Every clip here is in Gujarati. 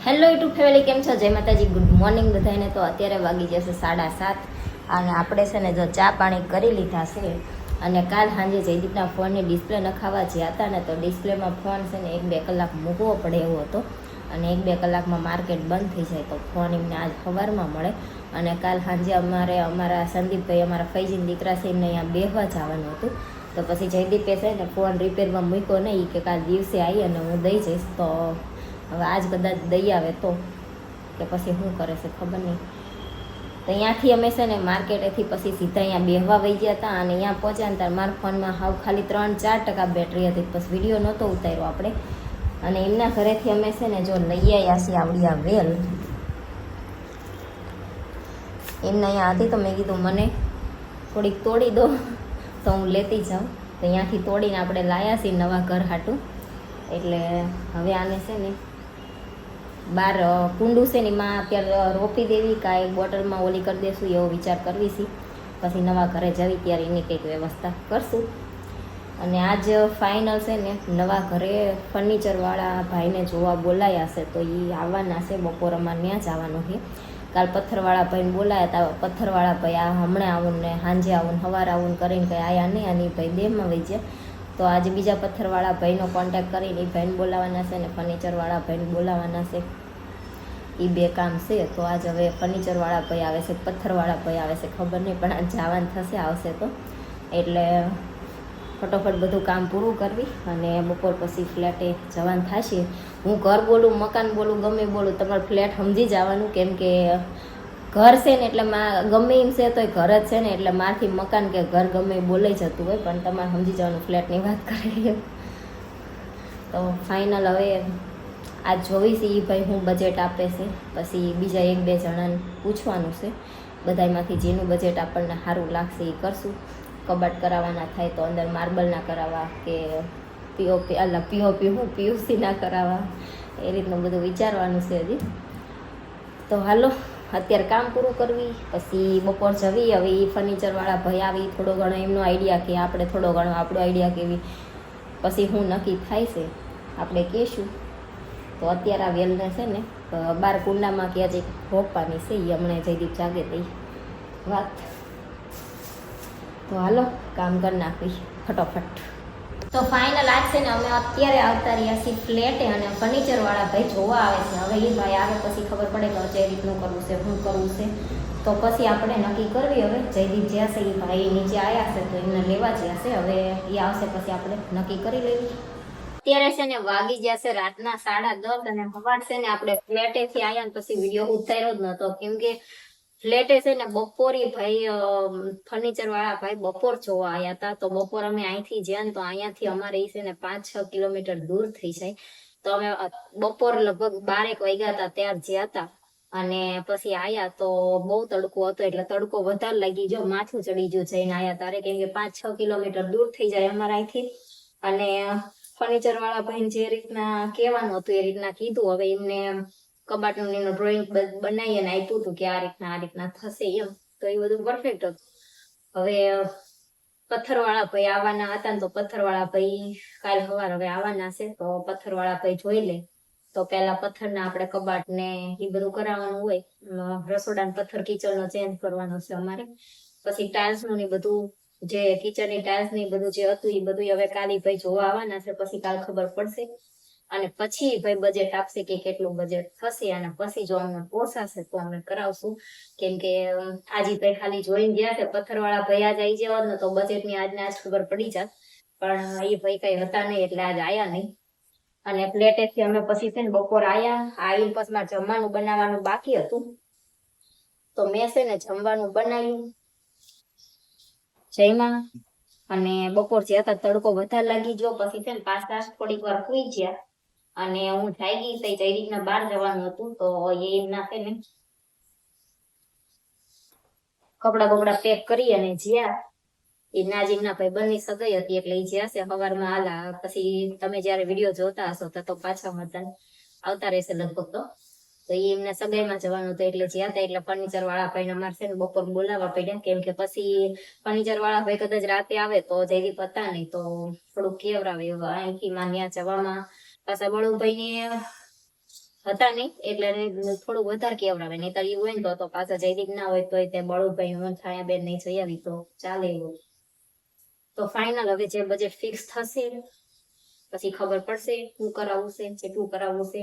હેલો યુટ્યુબ ફેમિલી, કેમ છો? જય માતાજી, ગુડ મોર્નિંગ બધાને. તો અત્યારે વાગી જશે 7:30 અને આપણે છે ને જો ચા પાણી કરી લીધા છે. અને કાલ સાંજે જયદીપના ફોનની ડિસ્પ્લે નખાવા જ્યાં હતા ને, તો ડિસ્પ્લેમાં ફોન છે ને 1-2 કલાક મૂકવો પડે એવો હતો. અને 1-2 કલાકમાં માર્કેટ બંધ થઈ જાય, તો ફોન એમને આજ સવારમાં મળે. અને કાલ સાંજે અમારા સંદીપભાઈ, અમારા ફૈજીન દીકરા છે, એમને અહીંયા બેહવા જવાનું હતું. તો પછી જયદીપે છે ને ફોન રિપેરમાં મૂક્યો નહીં, કે કાલ દિવસે આવી અને હું દઈ જઈશ. તો હવે આજ કદાચ દઈ આવે તો, કે પછી શું કરે છે ખબર નહીં. તો અહીંયાથી અમે છે ને માર્કેટેથી પછી સીધા અહીંયા બેહવા વહી ગયા હતા. અને અહીંયા પહોંચ્યા ને ત્યારે મારા ફોનમાં હાવ ખાલી 3-4% બેટરી હતી. પછી વિડીયો નહોતો ઉતાર્યો આપણે. અને એમના ઘરેથી અમે છે ને જો લઈ આવ્યા છીએ આવડી આ વેલ. એમને અહીંયા હતી તો મેં કીધું મને થોડીક તોડી દો તો હું લેતી જાઉં. તો અહીંયાથી તોડીને આપણે લાવ્યા છીએ નવા ઘર હાટું. એટલે હવે આને છે ને બાર કુંડું છે ને એમાં અત્યારે રોપી દેવી, કાંઈ બોટલમાં ઓલી કરી દઈશું એવો વિચાર કરવી છે. પછી નવા ઘરે જવી ત્યારે એની કંઈક વ્યવસ્થા કરશું. અને આજ ફાઇનલ છે ને નવા ઘરે ફર્નિચરવાળા ભાઈને જોવા બોલાયા છે. તો એ આવવાના છે, બપોર અમારે ત્યાં જ આવવાનું છે. કાલ પથ્થરવાળા ભાઈને બોલાયા હતા. પથ્થરવાળા ભાઈ આ હમણાં આવું ને સાંજે આવું ને સવારે આવું કરીને કંઈ આયા નહીં. અને એ ભાઈ દેહમાં વહી ગયા. તો આજે બીજા પથ્થરવાળા ભાઈનો કોન્ટેક્ટ કરીને એ ભાઈને બોલાવવાના છે ને ફર્નિચરવાળા ભાઈને બોલાવવાના છે. એ બે કામ છે. તો આજ હવે ફર્નિચરવાળા ભાઈ આવે છે, પથ્થરવાળા ભાઈ આવે છે, ખબર નહીં, પણ આજ જવાનું થશે આવશે તો. એટલે ફટોફટ બધું કામ પૂરું કરવી અને બપોર પછી ફ્લેટે જવાનું થશે. હું ઘર બોલું, મકાન બોલું, ગમે બોલું, તમારે ફ્લેટ સમજી જવાનું. કેમ કે ઘર છે ને એટલે ગમે એમ છે તો ઘર જ છે ને, એટલે મારથી મકાન કે ઘર ગમે બોલાઈ જતું હોય, પણ તમારે સમજી જવાનું ફ્લેટની વાત કરીએ. તો ફાઇનલ હવે આજ જોઈશ એ ભાઈ હું બજેટ આપે છે. પછી બીજા 1-2 જણાને પૂછવાનું છે. બધામાંથી જેનું બજેટ આપણને સારું લાગશે એ કરશું. કબાટ કરાવવાના થાય તો અંદર માર્બલના કરાવવા, કે પીઓપી ના કરાવવા, એ રીતનું બધું વિચારવાનું છે હજી. તો હાલો અત્યારે કામ પૂરું કરવી, પછી બપોર જવી. હવે એ ફર્નિચરવાળા ભાઈ આવી, થોડો ઘણો એમનો આઈડિયા કે આપણે થોડો ઘણો આપણો આઈડિયા કેવી, પછી હું નક્કી થાય છે આપણે કહેશું. તો અત્યારે આ વેલને છે ને બાર કુંડામાં ક્યાં જઈ રોપવાની છે, એ હમણાં જયદીપ જાગે તઈ વાત. તો હાલો કામ કરી નાખવી ફટોફટ. તો ફાઇનલ આજ છે ને અમે અત્યારે આવતા રહ્યા છીએ ફ્લેટે. અને ફર્નિચરવાળા ભાઈ જોવા આવે છે. હવે એ ભાઈ આવે પછી ખબર પડે કે જે રીતનું કરવું છે, શું કરવું છે. તો પછી આપણે નક્કી કરવી. હવે જયદીપ જ્યાં છે એ ભાઈ નીચે આવ્યા છે, તો એમને લેવા જ્યાં છે. હવે એ આવશે પછી આપણે નક્કી કરી લેવી. અત્યારે છે ને વાગી ગયા છે રાતના 10:30. અને સવાર છે ને આપણે ફ્લેટેથી આવ્યા ને પછી વિડીયો ઉતાર્યો જ નહોતો. કેમ કે ફ્લેટે છે ને બપોરે ભાઈ ફર્નિચરવાળા ભાઈ બપોર જોવા આવ્યા હતા. તો બપોર અમે અહીંથી જ્યાં ને તો અહીંયાથી અમારે એ છે ને 5-6 કિલોમીટર દૂર થઈ જાય. તો અમે બપોર લગભગ 12 વાગ્યા હતા ત્યાર જ્યાં હતા. અને પછી આયા તો બહુ તડકો હતો, એટલે તડકો વધારે લાગી ગયો, માથું ચડી ગયું જઈને આયા તારે. કેમ કે 5-6 કિલોમીટર દૂર થઈ જાય અમારા અહીંથી. અને ફર્નિચરવાળા ભાઈને જે રીતના કહેવાનું હતું એ રીતના કીધું. હવે એમને કબાટનું એનું ડ્રોઈંગ બનાવી અને આપ્યું હતું કે આ રીતના થશે એમ. તો એ બધું પરફેક્ટ હતું. હવે પથ્થરવાળા ભાઈ આવવાના હતા ને, તો પથ્થરવાળા ભાઈ કાલ સવાર હવે આવવાના છે. તો પથ્થરવાળા ભાઈ જોઈ લે તો પેલા પથ્થરના આપણે કબાટ ને એ બધું કરાવવાનું હોય. રસોડાના પથ્થર કિચનનો ચેન્જ કરવાનો છે અમારે. પછી ટાઇલ્સનું ને બધું, જે કિચનની ટાઇલ્સ ને બધું જે હતું એ બધું હવે કાલે ભાઈ જોવા આવવાના છે. પછી કાલ ખબર પડશે. અને પછી ભાઈ બજેટ આપશે કે કેટલું બજેટ થશે. અને પછી જો અમને પોસાશે તો અમે કરાવશું. કેમ કે આજે ભાઈ ખાલી જોઈને ગયા છે. પથ્થરવાળા ભાઈ આજ આવી જવા ને તો બજેટની આજને આજ ખબર પડી જાત. પણ એ ભાઈ કઈ હતા નહીં એટલે આજ આયા નહીં. અને પ્લેટેથી અમે પછી છે ને બપોર આવીને પછી મારે જમવાનું બનાવવાનું બાકી હતું. તો મેં છે ને જમવાનું બનાવ્યું, જયમાં. અને બપોર જ્યાં હતા તડકો વધારે લાગી ગયો. પછી છે ને પાછા થોડીક વાર સુઈ ગયા. અને હું જાગી ગઈ તો રીતના બહાર જવાનું હતું. તો એ એમના છે ને કપડા પેક કરી અને જ્યાં એ નાજીમના ભાઈ બંને સગાઈ હતી એટલે એ જ્યાં છે સવારમાં હાલા. પછી તમે જયારે વિડીયો જોતા હશો તો પાછા મતદાન આવતા રહેશે લગભગ. તો એ એમને સગાઈમાં જવાનું હતું એટલે જ્યાં હતા. એટલે ફર્નિચરવાળા ભાઈને અમારે છે ને બપોર બોલાવવા પડ્યા. કેમ કે પછી ફર્નિચરવાળા ભાઈ કદાચ રાતે આવે તો જયદીપ હતા નહીં તો થોડુંક કેવરાવે. અહીંથી માં ત્યાં જવામાં પાછા બળુભાઈને હતા નહીં એટલે એને થોડું વધારે કેવડાવે, નહીં તો એવું હોય ને તો પાછા જયદીપ ના હોય તો તે બળુભાઈ હું છાયા બેન નહીં જઈ આવી તો ચાલે એવું. તો ફાઇનલ હવે જે બજેટ ફિક્સ થશે પછી ખબર પડશે શું કરાવવું છે કેટલું કરાવવું છે.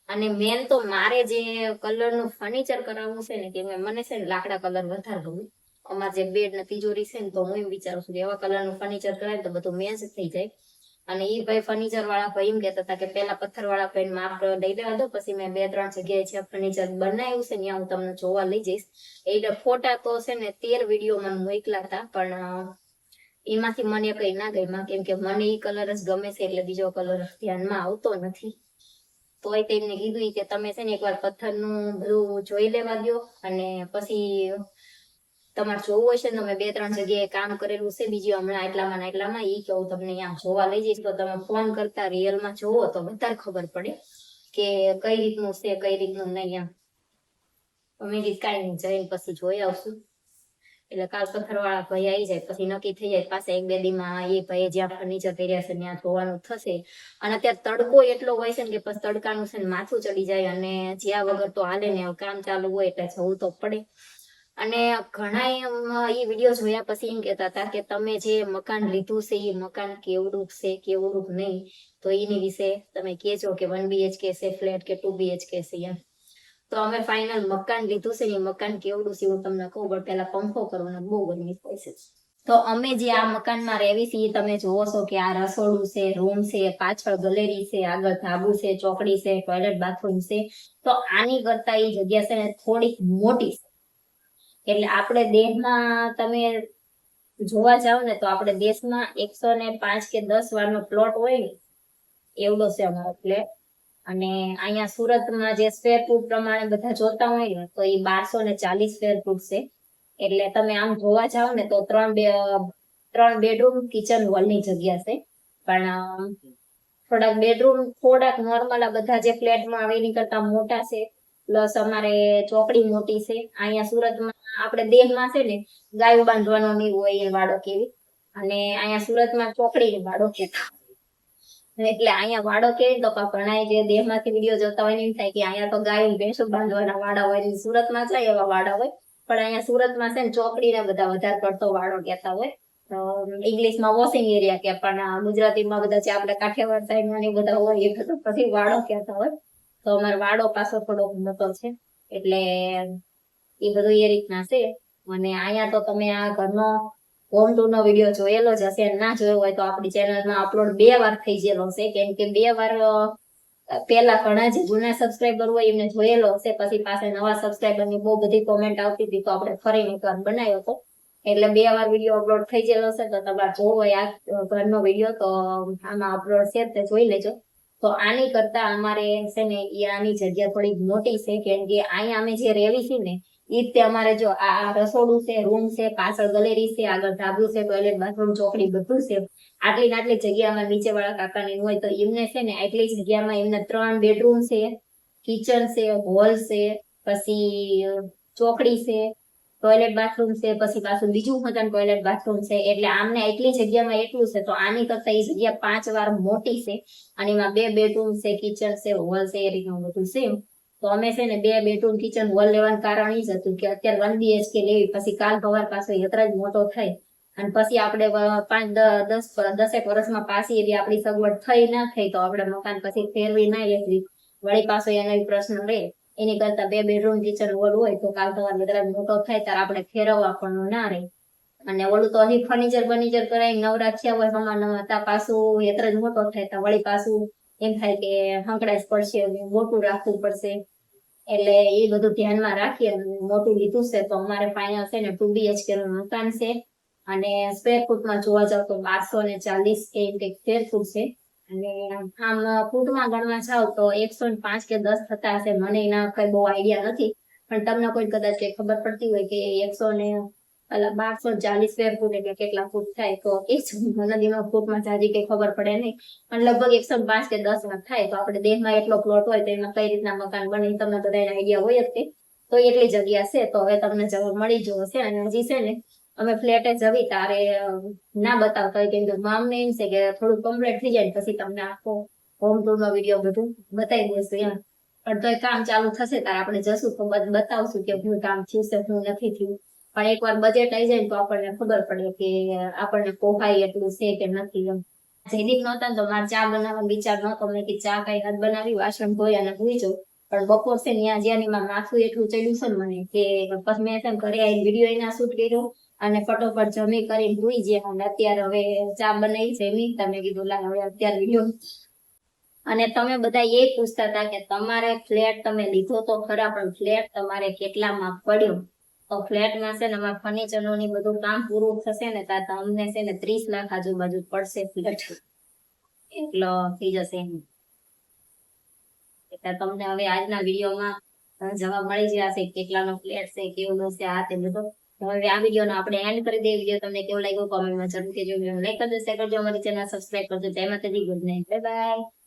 અને મેન તો મારે જે કલર નું ફર્નિચર કરાવવું છે ને કે મને છે ને લાકડા કલર વધારે ગમે. અમારે જે બેડ ને તિજોરી છે ને તો હું એમ વિચારું છું કે એવા કલર નું ફર્નિચર કરાવે તો બધું મેચ થઈ જાય. અને એ ભાઈ ફર્નિચર વાળા ભાઈ એમ કહેતા હતા કે પેલા પથ્થર વાળા ભાઈ માપ લઈ લેવા દો, પછી મેં 2-3 જગ્યાએ છે ફર્નિચર બનાવ્યું છે ત્યાં હું તમને જોવા લઈ જઈશ. એટલે ફોટા તો છે ને 13 વિડીયો મને મોકલા હતા પણ એમાંથી મને કઈ ના ગમ્યા કેમ કે મને એ કલર જ ગમે છે એટલે બીજો કલર ધ્યાનમાં આવતો નથી. તોય તેમને કીધું કે તમે છે ને એકવાર પથ્થરનું બધું જોઈ લેવા દો અને પછી તમારે જોવું હશે ને તમે 2-3 જગ્યાએ કામ કરેલું છે બીજું હમણાં એટલામાં ઈ કે હું તમને અહીંયા જોવા લઈ જઈશ તો તમે ફોન કરતા રિયલમાં જોવો તો વધારે ખબર પડે કે કઈ રીતનું છે કઈ રીતનું નહીં એમ. અમે કઈ નહીં જઈને પછી જોઈ આવશું. એટલે કાલ પથ્થર વાળા ભાઈ આવી જાય પછી નક્કી થઈ જાય પાછા 1-2 દીમાં એ ભાઈ જ્યાં ફર્નિચર કર્યા છે ત્યાં જોવાનું થશે. અને અત્યારે તડકો એટલો હોય છે ને કે પછી તડકાનું છે ને માથું ચડી જાય અને જ્યાં વગર તો હાલે ને કામ ચાલુ હોય એટલે જવું તો પડે. અને ઘણા એ વિડીયો જોયા પછી એમ કહેતા હતા કે તમે જે મકાન લીધું છે એ મકાન કેવડું છે કેવડું નહીં તો એની વિશે તમે કહેજો કે 1 BHK છે ફ્લેટ કે 2 BHK છે એમ. તો અમે ફાઇનલ મકાન લીધું છે ને મકાન કેવડું છે હું તમને કહું પણ પેલા પંખો કરવાનો બહુ ગરમી થાય છે. તો અમે જે આ મકાનમાં રહેવી છીએ તમે જોવો છો કે આ રસોડું છે રૂમ છે પાછળ ગેલેરી છે આગળ ધાબુ છે ચોકડી છે ટોયલેટ બાથરૂમ છે. તો આની કરતા એ જગ્યા છે ને થોડીક મોટી છે. એટલે આપણે દેશમાં તમે જોવા જાવ ને તો આપણે દેશમાં 105 કે 10 વારનો પ્લોટ હોય ને એવડો છે અમારો ફ્લેટ. અને અહીંયા સુરતમાં જે સ્ક્વેર ફૂટ પ્રમાણે બધા જોતા હોય ને તો એ 1240 સ્ક્વેર ફૂટ છે. એટલે તમે આમ જોવા જાવ ને તો 3 બેડરૂમ કિચન હોલ ની જગ્યા છે. પણ થોડાક બેડરૂમ થોડાક નોર્મલ આ બધા જે ફ્લેટમાં આવે એની કરતા મોટા છે. પ્લસ અમારે ચોકડી મોટી છે. અહીંયા સુરતમાં આપણે દેહમાં છે ને ગાયું બાંધવાનો નહીં હોય એ વાડો કેવી અને અહીંયા સુરતમાં ચોકડી વાડો કેતા એટલે અહીંયા વાડો કેવી તો ઘણા જે દેહમાંથી વિડીયો જોતા હોય ને એમ થાય કે અહીંયા તો ગાયું ભેંસો બાંધવાના વાડા હોય સુરતમાં જાય એવા વાડા હોય પણ અહીંયા સુરતમાં છે ને ચોકડીને બધા વધારે પડતો વાડો કહેતા હોય. ઇંગ્લિશમાં વોશિંગ એરિયા કે પણ ગુજરાતીમાં બધા જે આપણે કાઠિયાવાડ સાઈડમાં એ બધા હોય એ બધું પછી વાડો કહેતા હોય. તો અમારો વાડો પાછો થોડોક મોટો છે એટલે એ બધું એ રીતના છે. અને અહીંયા તો તમે આ ઘરનો હોમ ટૂર નો વિડીયો જોયેલો જ હશે ના જોયો હોય તો આપણી ચેનલમાં અપલોડ 2 વાર થઈ ગયેલો છે કેમ કે 2 વાર પેલા ઘણા જે જૂના સબસ્ક્રાઈબર હોય એમને જોયેલો હશે પછી પાસે નવા સબસ્ક્રાઈબર ની બહુ બધી કોમેન્ટ આવતી હતી તો આપણે ફરીને એકવાર બનાવ્યો હતો એટલે 2 વાર વિડીયો અપલોડ થઈ ગયેલો છે. તો તમારે જોવો હોય આ ઘરનો વિડીયો તો આમાં અપલોડ છે તે જોઈ લેજો. તો આની કરતા અમારે છે ને આની જગ્યા થોડી મોટી છે કેમ કે અહીંયા અમે જે રહેવી છીએ ને ઈ તે અમારે જો આ રસોડું છે રૂમ છે પાછળ ગેલેરી છે આગળ ધાબુ છે ટોયલેટ બાથરૂમ ચોકડી બધું છે. આટલી જગ્યામાં નીચે વાળા કાકાની હોય તો એમને છે ને આટલી જગ્યામાં એમને 3 બેડરૂમ છે કિચન છે હોલ છે પછી ચોકડી છે ટોયલેટ બાથરૂમ છે પછી પાછું બીજું મકાન ટોયલેટ બાથરૂમ છે. એટલે આમને એટલી જગ્યામાં એટલું છે તો આની કરતા એ જગ્યા 5 વાર મોટી છે અને એમાં 2 બેડરૂમ છે કિચન છે હોલ છે એ રીતનું બધું છે. તો અમે છે ને 2 બેડરૂમ કિચન હોલ લેવાનું કારણ એ જ હતું કે અત્યારે 1 BHK લેવી પછી કાલ સવાર પાછો યત્ર જ મોટો થાય અને પછી આપણે 5-10 વર્ષમાં પાછી એવી આપણી સગવડ થઈ ના થઈ તો આપણે મકાન પછી ફેરવી ના લેવી વળી પાછો એનો પ્રશ્ન રહે. એની કરતા 2 બેડરૂમ કિચન હોલ હોય તો કાલ સવાર યત્ર મોટો થાય ત્યારે આપણે ફેરવવા પણ ના રહે. અને ઓલું તો હજી ફર્નિચર કરાવી નવરા થયા હોય હમણાં પાછું યત્ર જ મોટો થાય તો વળી પાછું એમ થાય કે હંકડાશ પડશે મોટું રાખવું પડશે. એટલે એ બધું ધ્યાનમાં રાખીએ મોટું લીધું છે તો અમારે ફાઇનલ છે ને 2 BHK નું મકાન છે અને સ્ક્વેર ફૂટમાં જોવા જાવ તો 1240 કે સ્ક્વેર ફૂટ છે. અને આમ ફૂટમાં ગણવા જાવ તો 105 કે 10 થતા હશે મને એના કઈ બહુ આઈડિયા નથી પણ તમને કોઈ કદાચ કઈ ખબર પડતી હોય કે 1240 સ્ક્વેર ફૂટ એટલે કેટલા ફૂટ થાય તો એ જ નદીમાં ફૂટમાં જાજી કઈ ખબર પડે નહીં પણ લગભગ 105 કે 10 લાખ થાય તો આપણે દેશમાં એટલો પ્લોટ હોય તો એમાં કઈ રીતના મકાન બને તમને બધાને આઈડિયા હોય જ તો એટલી જગ્યા છે. તો હવે તમને જરૂર મળી જવો છે અને હજી છે ને અમે ફ્લેટે જવી તારે ના બતાવતા હોય કેમ કે અમને એમ છે કે થોડું કમ્પ્લીટ થઈ જાય પછી તમને આખો હોમ ટૂર નો વિડીયો બધું બતાવી દઈશું એમ. પણ તોય કામ ચાલુ થશે ત્યારે આપણે જશું તો બતાવશું કે શું કામ થયું છે શું નથી થયું. પણ એકવાર બજેટ આવી જાય ને તો આપણને ખબર પડે કે આપણને પોહાય એટલું છે કે નથી એમ. જયદીપ નહોતા ને તો મારે ચા બનાવવાનો વિચાર નહોતો. મેં કીધું ચા કઈ નથી બનાવી, વાસણ ધોઈ અને ભૂઈ જાઉં. પણ બપોર છે ને જ્યાં એમાં માથું એટલું ચડ્યું છે ને મને કે પછી મેં છે ને ઘરે આવીને વિડીયો એના શૂટ કર્યો અને ફટોફટ જમી કરીને ભૂઈ ગયા. અને અત્યારે હવે ચા બનાવી છે એની તમે કીધું લા હવે અત્યારે વિડીયો. અને તમે બધા એ પૂછતા હતા કે તમારે ફ્લેટ તમે લીધો તો ખરા પણ ફ્લેટ તમારે કેટલામાં પડ્યો. તો ફ્લેટમાં છે ને અમારે ફર્નિચરનું ની બધું કામ પૂરું થશે ને ત્યાં અમને છે ને 30 લાખ આજુબાજુ પડશે ફ્લેટ. એટલો થઈ જશે એમ. એટલે તમને હવે આજના વિડીયોમાં જવાબ મળી જશે કેટલાનો ફ્લેટ છે, કેવું છે, આ તે બધું. હવે આ વિડીયોનો આપણે એન્ડ કરી દઈએ. વિડીયો તમને કેવો લાગ્યો કોમેન્ટમાં જરૂર કહેજો. લાઈક કરજો, શેર કરજો, અમારી ચેનલ સબસ્ક્રાઇબ કરજો. જય માતાજી, ગુડ નાઇટ, બાય બાય.